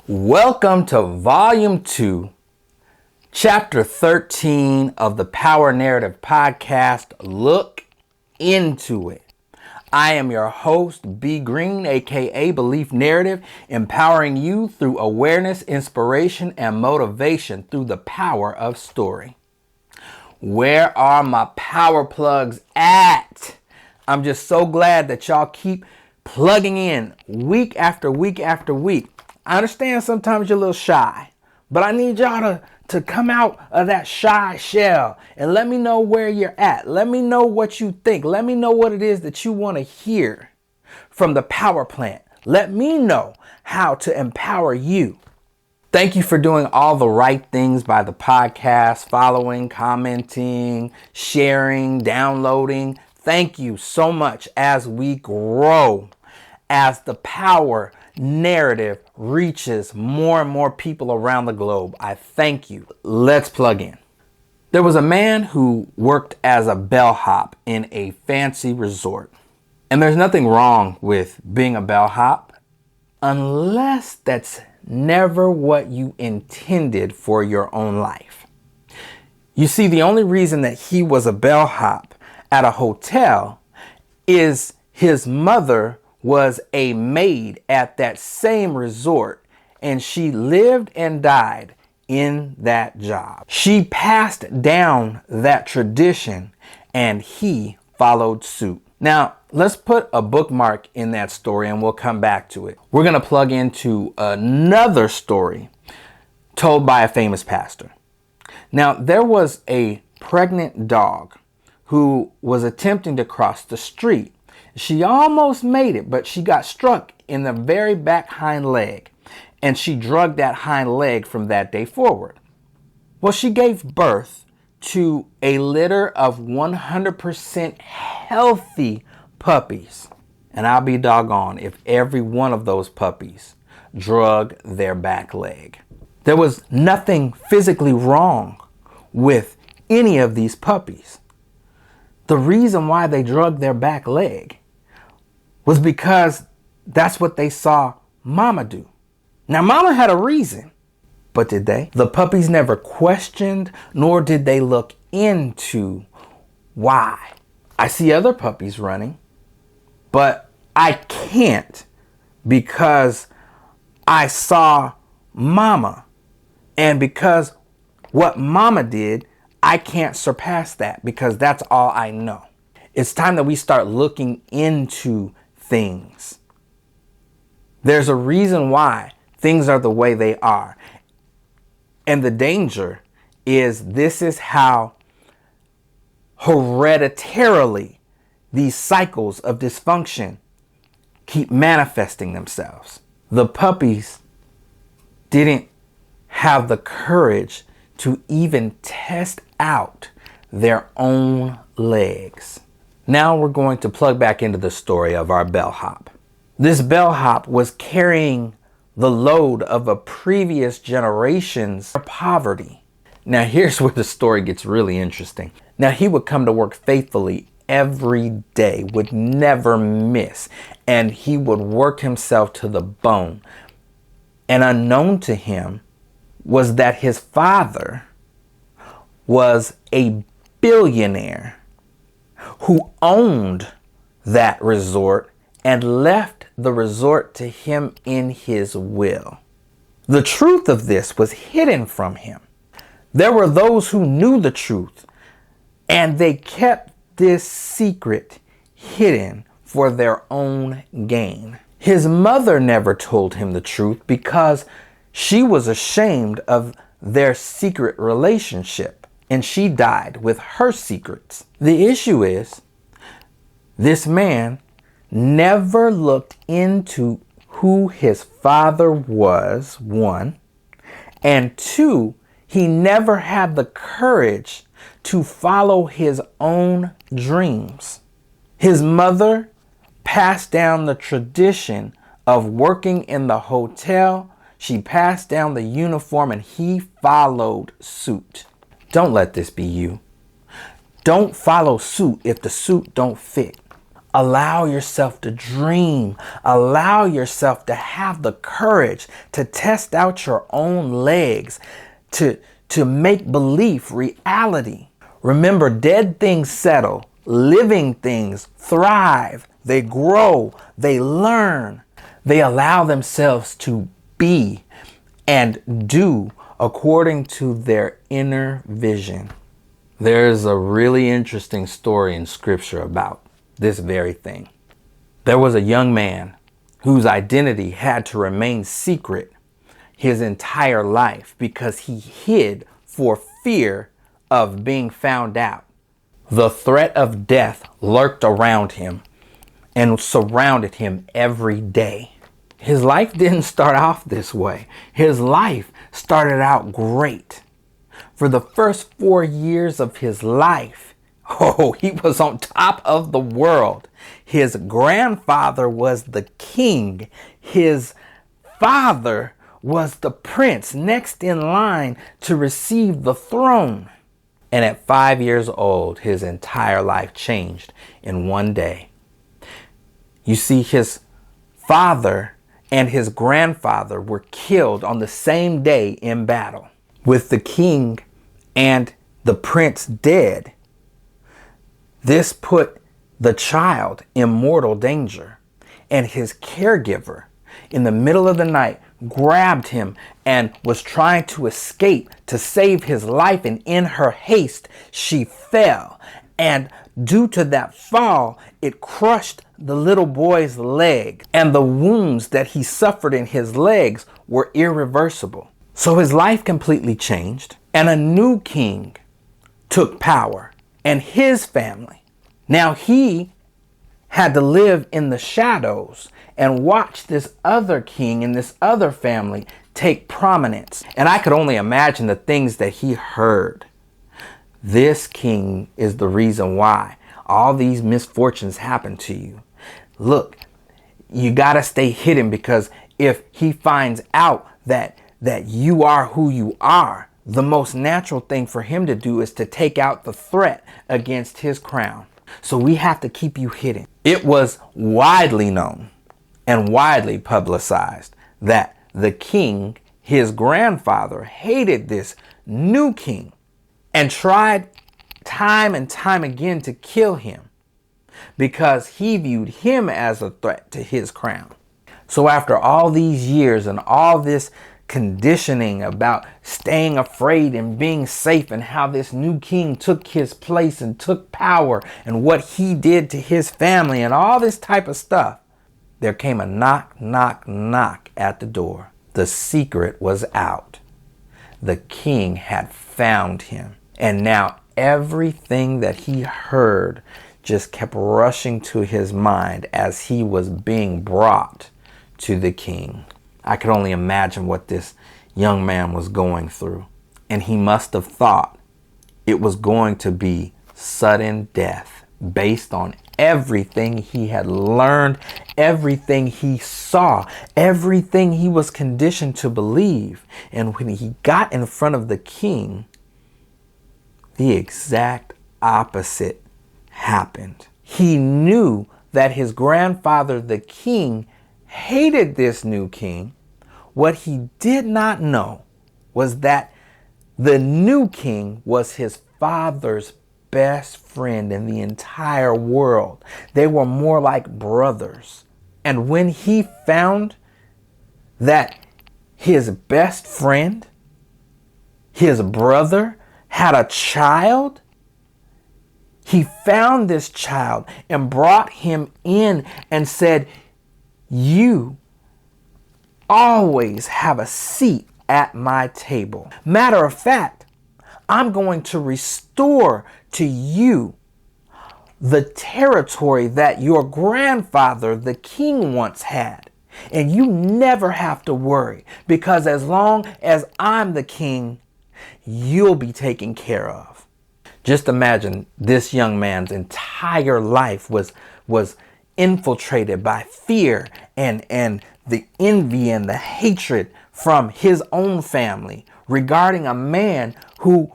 Welcome to Volume 2, Chapter 13 of the Power Narrative Podcast, Look Into It. I am your host, B. Green, aka Belief Narrative, empowering you through awareness, inspiration, and motivation through the power of story. Where are my power plugs at? I'm just so glad that y'all keep plugging in week after week after week. I understand sometimes you're a little shy, but I need y'all to come out of that shy shell and let me know where you're at. Let me know what you think. Let me know what it is that you want to hear from the power plant. Let me know how to empower you. Thank you for doing all the right things by the podcast, following, commenting, sharing, downloading. Thank you so much as we grow, as the power narrative reaches more and more people around the globe. I thank you. Let's plug in. There was a man who worked as a bellhop in a fancy resort. And there's nothing wrong with being a bellhop unless that's never what you intended for your own life. You see, the only reason that he was a bellhop at a hotel is his mother was a maid at that same resort, and she lived and died in that job. She passed down that tradition, and he followed suit. Now, let's put a bookmark in that story, and we'll come back to it. We're going to plug into another story told by a famous pastor. Now, there was a pregnant dog who was attempting to cross the street. She almost made it, but she got struck in the very back hind leg, and she drugged that hind leg from that day forward. Well, she gave birth to a litter of 100% healthy puppies. And I'll be doggone if every one of those puppies drugged their back leg. There was nothing physically wrong with any of these puppies. The reason why they drugged their back leg was because that's what they saw Mama do. Now, Mama had a reason, but did they? The puppies never questioned, nor did they look into why. I see other puppies running, but I can't because I saw Mama. And because what Mama did, I can't surpass that because that's all I know. It's time that we start looking into things. There's a reason why things are the way they are. And the danger is this is how hereditarily these cycles of dysfunction keep manifesting themselves. The puppies didn't have the courage to even test out their own legs. Now we're going to plug back into the story of our bellhop. This bellhop was carrying the load of a previous generation's poverty. Now here's where the story gets really interesting. Now he would come to work faithfully every day, would never miss, and he would work himself to the bone. And unknown to him was that his father was a billionaire who owned that resort and left the resort to him in his will. The truth of this was hidden from him. There were those who knew the truth, and they kept this secret hidden for their own gain. His mother never told him the truth because she was ashamed of their secret relationship, and she died with her secrets. The issue is, this man never looked into who his father was, one, and two, he never had the courage to follow his own dreams. His mother passed down the tradition of working in the hotel. She passed down the uniform, and he followed suit. Don't let this be you. Don't follow suit if the suit don't fit. Allow yourself to dream. Allow yourself to have the courage to test out your own legs, to make belief reality. Remember, dead things settle, living things thrive, they grow, they learn, they allow themselves to be and do according to their inner vision. There's a really interesting story in scripture about this very thing. There was a young man whose identity had to remain secret his entire life because he hid for fear of being found out. The threat of death lurked around him and surrounded him every day. His life didn't start off this way. His life started out great. For the first 4 years of his life, he was on top of the world. His grandfather was the king. His father was the prince next in line to receive the throne. And at 5 years old, his entire life changed in one day. You see, his father and his grandfather were killed on the same day in battle. With the king and the prince dead, this put the child in mortal danger, and his caregiver in the middle of the night grabbed him and was trying to escape to save his life, and in her haste she fell, and due to that fall it crushed the little boy's leg, and the wounds that he suffered in his legs were irreversible. So his life completely changed, and a new king took power, and his family. Now he had to live in the shadows and watch this other king and this other family take prominence. And I could only imagine the things that he heard. This king is the reason why all these misfortunes happen to you. Look, you got to stay hidden, because if he finds out that you are who you are, the most natural thing for him to do is to take out the threat against his crown. So we have to keep you hidden. It was widely known and widely publicized that the king, his grandfather, hated this new king and tried time and time again to kill him because he viewed him as a threat to his crown. So after all these years and all this conditioning about staying afraid and being safe, and how this new king took his place and took power, and what he did to his family and all this type of stuff, there came a knock, knock, knock at the door. The secret was out. The king had found him. And now everything that he heard just kept rushing to his mind as he was being brought to the king. I could only imagine what this young man was going through. And he must have thought it was going to be sudden death based on everything he had learned, everything he saw, everything he was conditioned to believe. And when he got in front of the king, the exact opposite happened. He knew that his grandfather, the king, hated this new king. What he did not know was that the new king was his father's best friend in the entire world. They were more like brothers. And when he found that his best friend, his brother, had a child, he found this child and brought him in and said, "You always have a seat at my table. Matter of fact, I'm going to restore to you the territory that your grandfather, the king, once had. And you never have to worry, because as long as I'm the king, you'll be taken care of." Just imagine this young man's entire life was infiltrated by fear and the envy and the hatred from his own family regarding a man who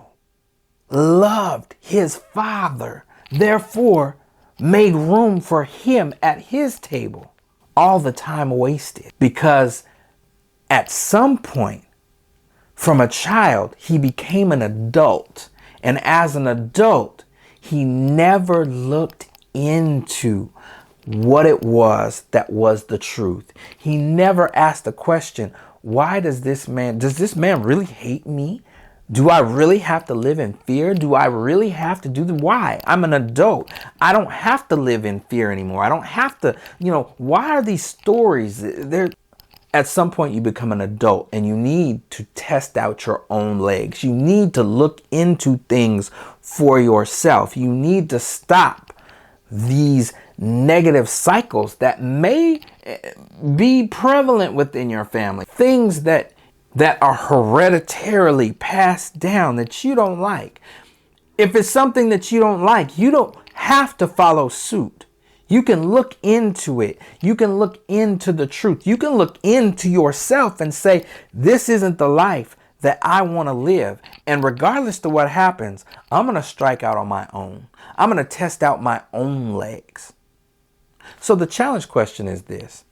loved his father, therefore made room for him at his table. All the time wasted, because at some point, from a child, he became an adult. And as an adult, he never looked into what it was that was the truth. He never asked the question, why does this man really hate me? Do I really have to live in fear? Do I really have to do why? I'm an adult. I don't have to live in fear anymore. I don't have to, why are these stories? At some point you become an adult and you need to test out your own legs. You need to look into things for yourself. You need to stop these negative cycles that may be prevalent within your family. Things that are hereditarily passed down that you don't like. If it's something that you don't like, you don't have to follow suit. You can look into it. You can look into the truth. You can look into yourself and say, this isn't the life that I want to live. And regardless of what happens, I'm going to strike out on my own. I'm going to test out my own legs. So the challenge question is this.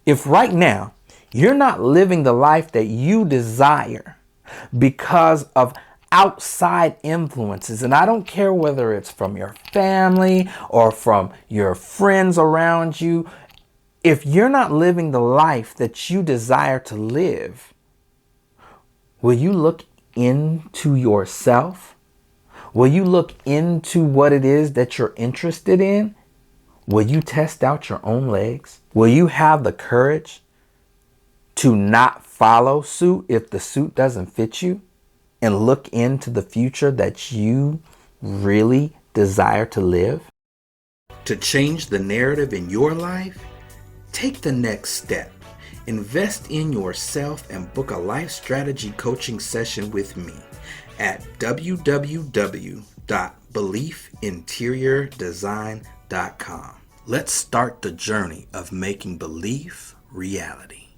If right now you're not living the life that you desire because of outside influences, and I don't care whether it's from your family or from your friends around you, if you're not living the life that you desire to live, will you look into yourself? Will you look into what it is that you're interested in? Will you test out your own legs? Will you have the courage to not follow suit if the suit doesn't fit you, and look into the future that you really desire to live? To change the narrative in your life, take the next step. Invest in yourself and book a life strategy coaching session with me at www.beliefinteriordesign.com. Let's start the journey of making belief reality.